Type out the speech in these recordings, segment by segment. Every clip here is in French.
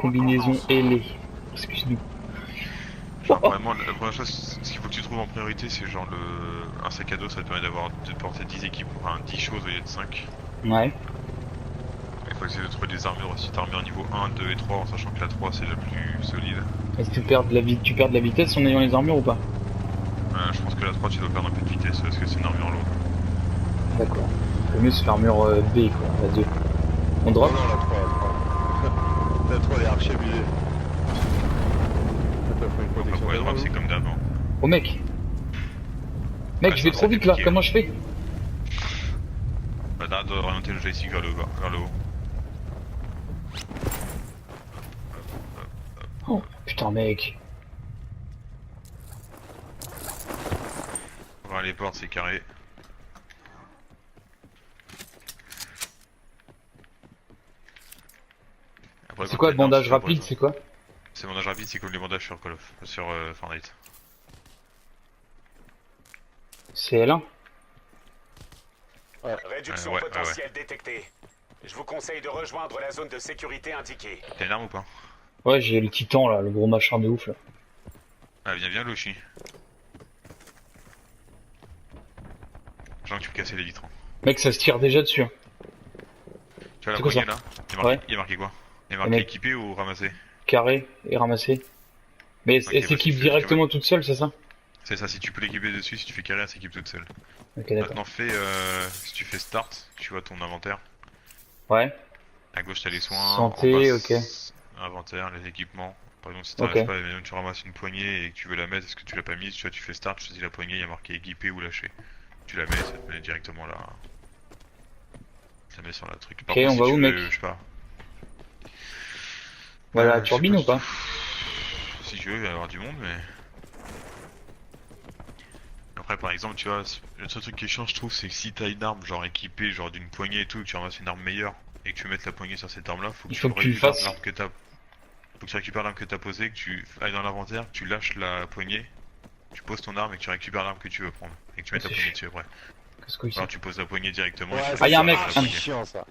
Combinaison ailée. Excuse-nous. Genre vraiment, la première chose, ce qu'il faut que tu trouves en priorité, c'est genre un sac à dos, ça te permet de porter 10 équipes, enfin 10 choses au lieu de 5. Ouais. Il faut essayer de trouver des armures aussi, t'armures niveau 1, 2 et 3, en sachant que la 3 c'est la plus solide. Est-ce que tu perds de la vitesse en ayant les armures ou pas? Je pense que la 3 tu dois perdre un peu de vitesse parce que c'est une armure lourde. D'accord. Le mieux c'est l'armure B quoi, la 2. On drop? Non, non, la 3, la 3. La 3 elle est archi abusée. Ça t'offre une Après protection pour les drops d'avant, c'est comme d'avant. Oh mec! Mec, Ouais, je vais ça, trop ça vite là, dépliqué, comment je fais? Bah t'arrêtes d'orienter le joystick vers le bas, vers le haut. Oh putain mec. Vers les portes c'est carré. Après, C'est quand quoi t'as le une arme, bandage tu vas rapide, pas- c'est quoi? C'est bandage rapide, c'est comme les bandages sur Call of, sur Fortnite. C'est L1? Réduction Ouais, potentielle détectée. Je vous conseille de rejoindre la zone de sécurité indiquée. T'as une arme ou pas? Ouais, j'ai le titan là, le gros machin de ouf là. Ah viens Loshi. Genre que tu peux casser les vitres. Hein. Mec, ça se tire déjà dessus. Hein. Tu vois la C'est quoi poignée ça? là? Ouais. Il y a marqué quoi? Il y a marqué mec. équipé ou ramassé? Carré et ramassé. Mais Ok, elle bah, s'équipe si tu fais- directement toute seule, c'est ça? C'est ça, si tu peux l'équiper dessus, si tu fais carré, elle s'équipe toute seule. Ok, d'accord. Maintenant si tu fais start, tu vois ton inventaire. Ouais. À gauche t'as les soins, Santé, en bas, ok. inventaire, les équipements. Par exemple si Ok. t'arrives pas et même tu ramasses une poignée et que tu veux la mettre, est-ce que tu l'as pas mise, tu vois tu fais start, tu choisis la poignée, il y a marqué équipé ou lâché. Tu la mets, ça te met directement là. Ça met sur la truc. Par Ok, contre, on si va tu où, veux, mec? je sais pas. Voilà, la Je sais turbine pas ou pas? Si tu veux, il va y avoir du monde, mais. Après, par exemple, tu vois, le seul truc qui change, je trouve, c'est que si t'as une arme, genre équipée, genre d'une poignée et tout, que tu ramasses une arme meilleure et que tu mettes la poignée sur cette arme là, faut que Il faut tu que tu le récupères fasses. l'arme que t'as. Faut que tu récupères l'arme que t'as posée, que tu ailles dans l'inventaire, que tu lâches la poignée, tu poses ton arme et que tu récupères l'arme que tu veux prendre. Et que tu mettes Oh, la c'est poignée dessus après. Qu'est-ce que c'est? Alors tu poses la poignée directement et Ouais, tu ça, Ah, y'a un c'est mec. la archi poignée. chiant ça.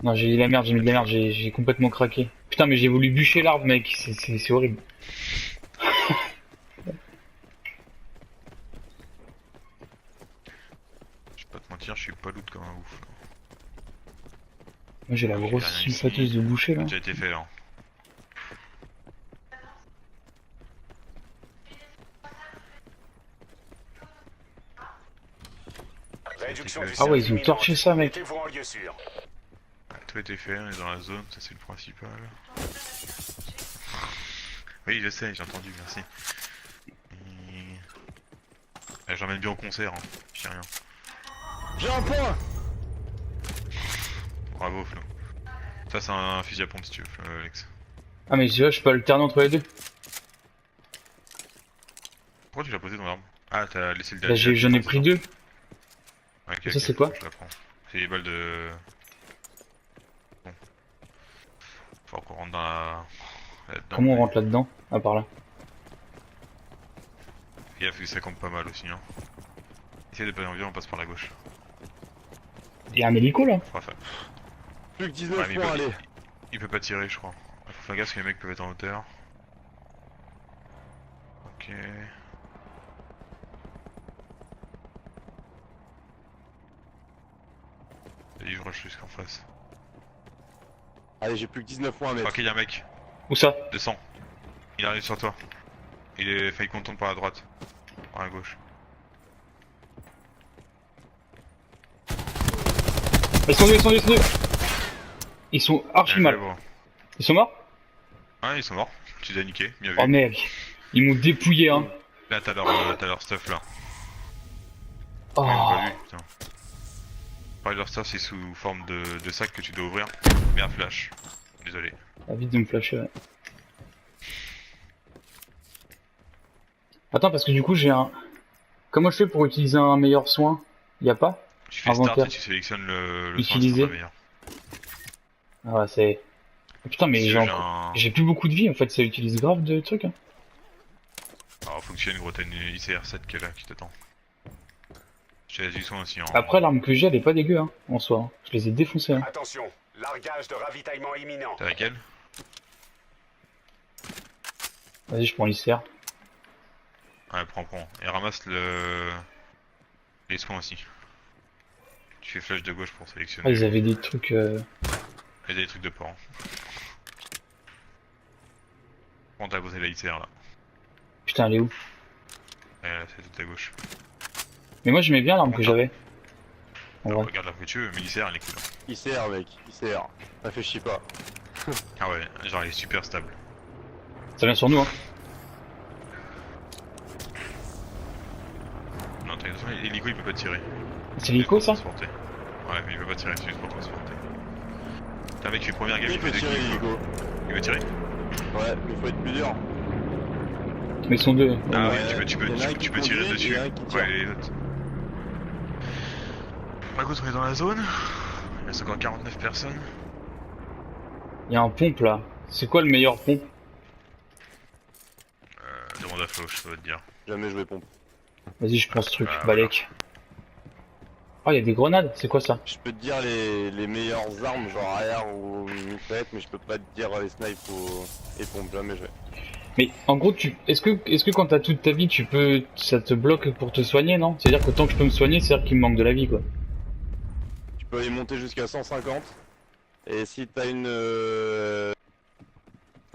Non, j'ai dit la merde, j'ai mis de la merde, j'ai complètement craqué. Putain, mais j'ai voulu bûcher l'arbre, mec, c'est horrible. Je vais pas te mentir, je suis pas loot comme un ouf. Là. Moi j'ai la J'ai grosse rien ici. sulfateuse de boucher Ça là. a déjà été fait là. Réduction du Ah ouais, service ils ont torché ça, mec. mettez-vous en lieu sûr. Ouais, tout a été fait, on est dans la zone, ça c'est le principal. Oui, je sais, j'ai entendu, merci. J'emmène bien au concert, hein. Je dis rien. J'ai un point. Bravo Flo. Ça c'est un fusil à pompe si tu veux, Alex. Ah mais je peux alterner entre les deux. Pourquoi tu l'as posé dans l'arme? Ah, t'as laissé le Bah, dernier. j'en ai pris deux. Ouais, ok, Ça, ok, c'est quoi? je la prends. C'est les balles de... Bon. Faut qu'on rentre dans la... là-dedans. Comment on rentre là-dedans? Ah par là. Il a fait que ça compte pas mal aussi, hein. Essaye de pas en on passe par la gauche. Y'a un hélico là? Faudra faire- Plus que 19 Ouais, mais points, allez. il peut pas tirer, je crois. Faut faire gaffe parce que les mecs peuvent être en hauteur. Ok. Vas-y, je rush jusqu'en face. Allez, j'ai plus que 19 points à mettre. Ok, y'a un mec. Où ça? Descends. Il arrive sur toi. Il est failli qu'on tourne par la droite. Par la gauche. Ils sont deux, ils sont deux, ils sont deux. Ils sont archi Bien joué, mal. bro. Ils sont morts? Ouais, ils sont morts. Tu les as niqués, bien vu. Oh mec. Ils m'ont dépouillé hein. Là, t'as leur stuff là. Oh. Ouais, ils l'ont pas vu, putain. Pareil, leur stuff c'est sous forme de sac que tu dois ouvrir. Merde, flash. Désolé. Ah, vite de me flasher ouais. Attends parce que du coup j'ai un... Comment je fais pour utiliser un meilleur soin? Y'a pas? Tu fais Inventaire. start et tu sélectionnes le soin qui Utiliser. sera meilleur. Ah ouais c'est... Ah, putain mais Si j'ai j'ai encore... un... J'ai plus beaucoup de vie en fait, ça utilise grave de trucs hein. Alors, faut que tu viennes, gros, t'as une ICR7 qui est là, qui t'attend. Je te laisse du soin aussi, hein. Après l'arme que j'ai elle est pas dégueu hein, en soi. Hein. Je les ai défoncés hein. Attention, Largage de ravitaillement imminent. T'as laquelle? Vas-y, je prends l'ICR. Ouais, prends. Et ramasse les soins aussi. Tu fais flèche de gauche pour Ah, sélectionner. ils avaient des trucs. Et des trucs de porc. Prends ta posé la ICR là. Putain, elle est où? Et là, c'est tout à gauche. Mais moi, j'aimais bien l'arme que Content. j'avais. En Alors, vrai. regarde la que tu veux, mais l'ICR elle est cool. ICR mec, ICR. Réfléchis pas. Ah ouais, genre elle est super stable. Ça vient sur nous, hein. Non, t'as raison, l'hélico il peut pas tirer. C'est l'hélico, ça? Transporter. Ouais, mais il peut pas tirer, c'est juste pour transporter. T'as un mec qui fait première game, Oui, il peut fait tirer deux kills. l'hélico. Il veut tirer? Ouais, mais faut être plus dur. Mais ils sont deux. Ah Ouais, oui, tu peux il y en a un qui tirer conduit dessus. et un qui tire. Ouais, les autres. Par contre, on est dans la zone. Il reste encore 49 personnes. Il y a un pompe là. C'est quoi le meilleur pompe? Demande à Flo, je peux te dire. Jamais joué pompe. Vas-y, je prends ce truc, Ah, Balek. Oh, il y a des grenades, c'est quoi ça? Je peux te dire les meilleures armes, genre arrière ou mitraillette, mais je peux pas te dire les snipes ou et pompes, jamais joué. Mais en gros, est-ce que quand t'as toute ta vie, ça te bloque pour te soigner, non? C'est-à-dire que tant que je peux me soigner, c'est-à-dire qu'il me manque de la vie, quoi. Tu peux aller monter jusqu'à 150. Et si t'as une...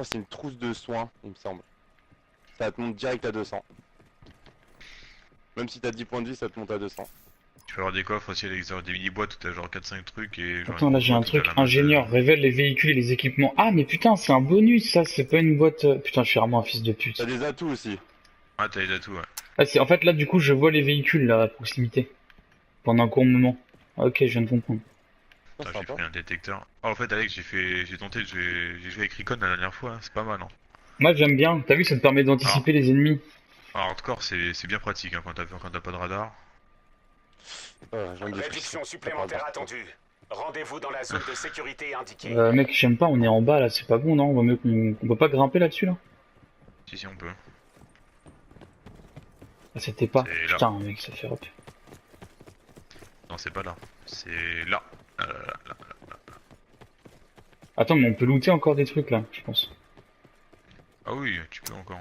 c'est une trousse de soins, il me semble. Ça te monte direct à 200. Même si t'as 10 points de vie, ça te monte à 200. Tu peux avoir des coffres aussi avec des mini-boîtes où t'as genre 4-5 trucs et genre. Attends, là j'ai un truc, ingénieur, révèle les véhicules et les équipements. Ah, mais putain, c'est un bonus, ça, c'est pas une boîte... Putain, je suis vraiment un fils de pute. T'as des atouts aussi. Ah, t'as les atouts, ouais. Ah, en fait, là, du coup, je vois les véhicules, là, à proximité. Pendant un court moment. Ah, ok, je viens de comprendre. Attends, j'ai Sympa. pris un détecteur. Ah, en fait, Alex, j'ai tenté, j'ai joué avec Recon la dernière fois, hein. C'est pas mal, hein. Moi, j'aime bien. T'as vu, ça te permet d'anticiper les ennemis. Alors, hardcore, c'est bien pratique, hein, quand t'as pas de radar. J'en ai des Réduction frissons. supplémentaire attendue. Rendez-vous dans la zone de sécurité indiquée. Mec, j'aime pas, on est en bas, là, c'est pas bon, non? On peut pas grimper là-dessus, là? Si, on peut. Ah, c'était pas. C'est là. Putain, mec, ça fait hop. Non, c'est pas là. C'est là. Là. Attends, mais on peut looter encore des trucs, là, je pense. Ah oui, tu peux encore.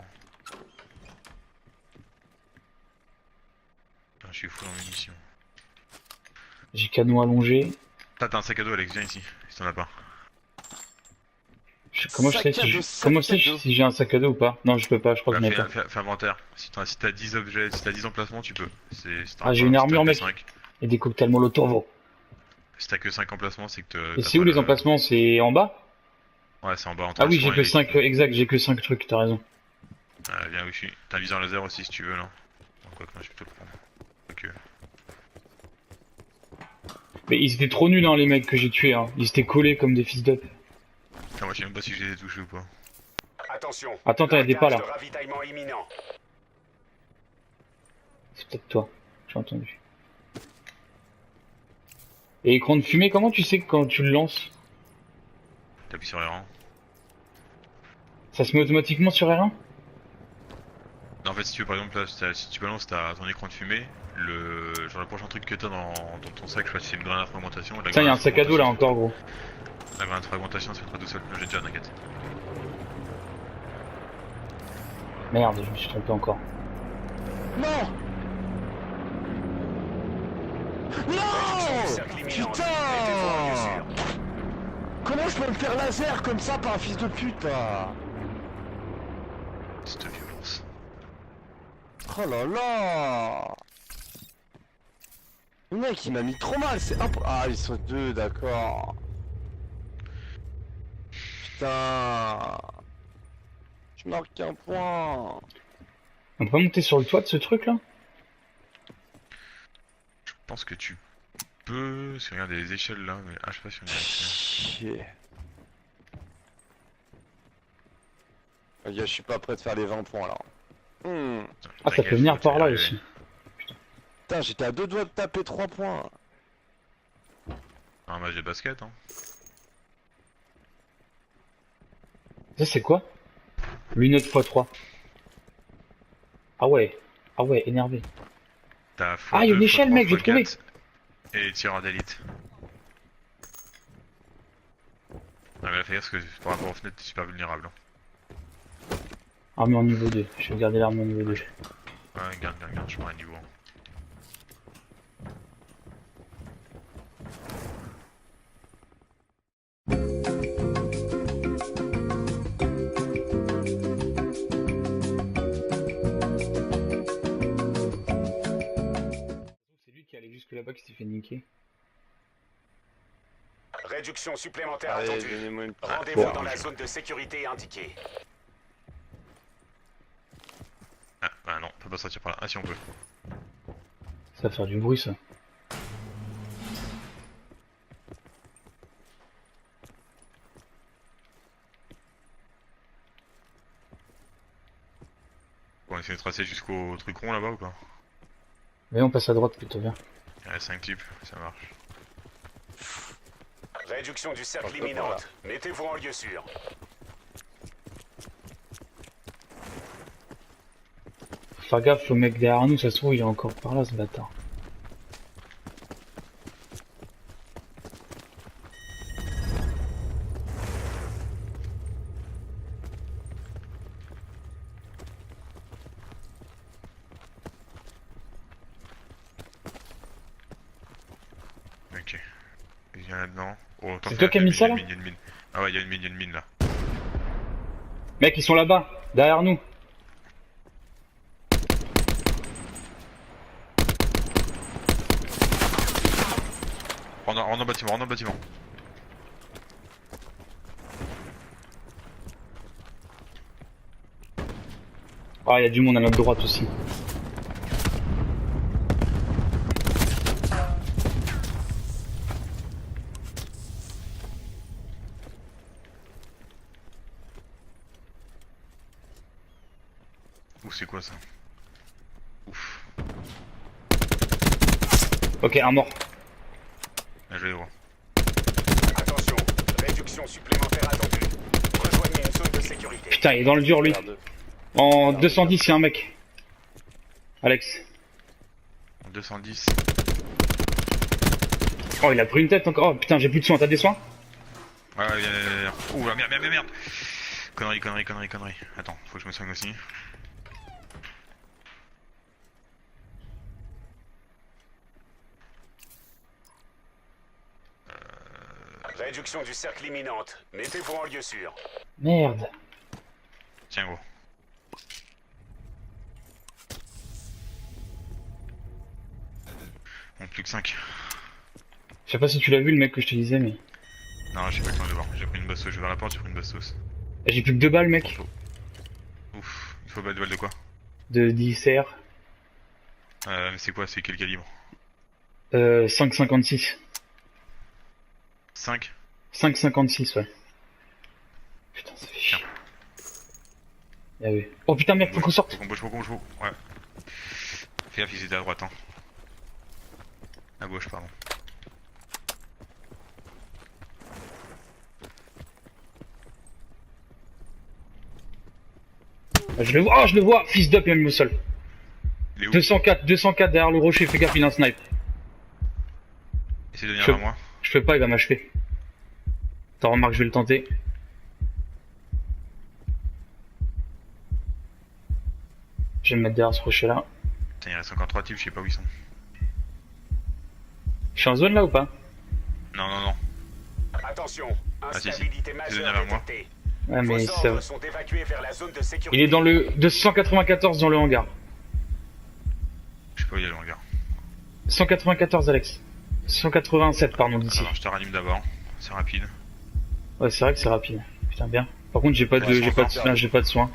Putain, je suis fou en munitions. J'ai canon allongé. T'as un sac à dos, Alex, viens ici, si t'en as pas. Comment je sais si j'ai un sac à dos ou pas? Non, je peux pas, je crois que je n'ai pas. Fais inventaire. Si t'as 10 objets, si t'as 10 emplacements, tu peux. Ah, j'ai une armure, mec. 5. Et des cocktails molotov. Si t'as que 5 emplacements, c'est que Et c'est où les emplacements? C'est en bas? Ouais, c'est en bas. Ah oui, j'ai que 5, exact, j'ai que 5 trucs, t'as raison. Viens où je suis. T'as un viseur laser aussi si tu veux là. Quoi que moi je peux te le prendre. Ok. Mais ils étaient trop nuls, hein, les mecs que j'ai tués, hein. Ils étaient collés comme des fils d'up. Putain, moi je sais même pas si je les ai touchés ou pas. Attention. Attends, t'en as des pas, là. Largage de ravitaillement imminent. C'est peut-être toi, j'ai entendu. Et écran de fumée, comment tu sais que quand tu le lances, T'appuies sur les rangs. ça se met automatiquement sur R1? Non, en fait, si tu veux, par exemple, là, si tu balances ton écran de fumée, genre le prochain truc que t'as dans ton sac, je sais pas si c'est une grenade à fragmentation. Tiens, y'a un sac à dos là encore, gros. La grenade à fragmentation, ça fera tout seul. J'ai déjà, t'inquiète. Merde, je me suis trompé encore. Non. Non. Cercle imminent. Putain. Mettez-vous en lieu sûr. Comment je peux me faire laser comme ça par un fils de pute là? Cette violence. Oh là là. Le mec il m'a mis trop mal, c'est Ah ils sont deux, d'accord. Putain. Je marque un point. On peut monter sur le toit de ce truc là? Je pense que tu peux. Si on regarde les échelles là, mais je sais pas si on y a accès. Chier. Les gars, je suis pas prêt de faire les 20 points là. Ah, ça peut venir par là aussi. Putain, j'étais à 2 doigts de taper 3 points. Un match de basket, hein. Ça c'est quoi? Lunettes x3. Ah ouais, énervé. T'as Ah, il y a une x2, échelle, x3, mec, j'ai trouvé. x4 Et tireur d'élite. fais gaffe parce que par rapport aux fenêtres, t'es super vulnérable. Armée en niveau 2. Je vais garder l'armée en niveau 2. Ouais, garde, je prends un niveau. C'est lui qui allait jusque là-bas qui s'est fait niquer. Réduction supplémentaire Allez, attendue. donnez-moi une Rendez-vous bon. dans la zone de sécurité indiquée. Ah, bah non, on peut pas sortir par là. Ah si, on peut. Ça va faire du bruit ça. Bon, on essaie de tracer jusqu'au truc rond là-bas ou pas? Mais on passe à droite plutôt bien. Il y a 5 types, ça marche. Réduction du cercle Je peux pas, imminente. Mettez-vous en lieu sûr. Faut faire gaffe au mec derrière nous, ça se trouve il est encore par là ce bâtard. Ok. Il vient là-dedans. Oh, attends, C'est toi qui as mis ça, là? Il y a une mine. Ah ouais, il y a une mine là. Mec, ils sont là-bas, derrière nous. Rentre dans le bâtiment. Ah, il y a du monde à notre droite aussi. Ouh, c'est quoi ça? Ouf. Ok, un mort. Là, je vais voir. Attention, réduction supplémentaire attendue. Rejoignez une zone de sécurité. Putain, il est dans le dur lui. Merde. En 210, il y a un mec. Alex. 210. Oh, il a pris une tête encore. Oh putain, j'ai plus de soins. T'as des soins? Ouais, ouh, merde. Connerie. Attends, faut que je me soigne aussi. Réduction du cercle imminente. Mettez-vous en lieu sûr. Merde. Tiens, gros. Bon, plus que 5. Je sais pas si tu l'as vu le mec que je te disais, mais. Non, j'ai pas le temps de voir. J'ai pris une bastos. Je vais vers la porte, j'ai pris une bastos. J'ai plus que 2 balles, mec. Ouf, il faut battre de quoi? De 10 CR. Mais c'est quoi? C'est quel calibre? 5,56. 5? 5,56, ouais. Putain, ça fait chier. Ah oui. Oh putain, merde, faut qu'on sorte. Faut qu'on bouge. Ouais. Fais gaffe, ils étaient à droite, hein. À gauche, pardon. Je le vois, oh, je le vois. Fils d'up, il m'a mis au sol. Il est où? 204 derrière le rocher. Fais gaffe, il a un snipe. Essaye de venir vers moi. Je peux pas, il va m'achever. T'en remarques, je vais le tenter. Je vais me mettre derrière ce rocher là. Putain, il reste encore 3 types, je sais pas où ils sont. Je suis en zone là ou pas? Non. Attention, si. instabilité Venez majeure vers moi. détectée. Ouais, mais Vos ça. ordres sont évacués vers la zone de sécurité. Il est dans le 294 dans le hangar. Je sais pas où il y a le hangar. 194 Alex. 187 pardon d'ici. Alors, je te ranime d'abord. C'est rapide. Ouais, c'est vrai que c'est rapide. Putain bien. Par contre, j'ai pas de Ouais, j'ai pas de soins.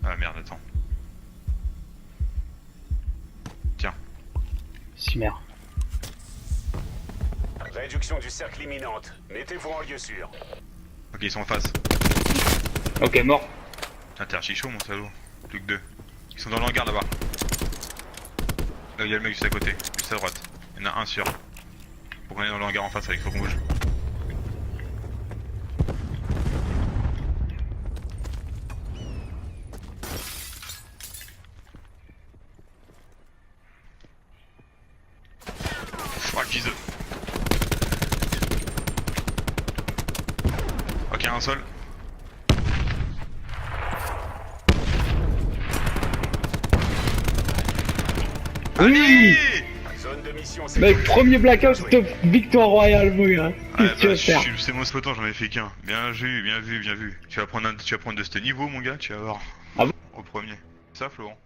Ah merde, attends. Si merde. Réduction du cercle imminente. Mettez-vous en lieu sûr. Ok, ils sont en face. Ok, mort. Putain, t'es archi chaud, mon salaud. Plus que 2. Ils sont dans le hangar là-bas. Là où il y a le mec juste à côté, juste à droite. Il y en a un sûr. Faut qu'on aille dans le hangar en face avec, faut qu'on bouge. Oh, le fils de... Tiens, un sol. Oui. Zone de mission Mec, sécurisée. premier blackout, top victoire royale, mon gars. Qu'est-ce que tu vas faire? C'est mon spotant, j'en ai fait qu'un. Bien vu, bien vu, bien vu. Tu vas prendre de ce niveau, mon gars, tu vas voir. Ah bon? Au premier. Ça, Florent?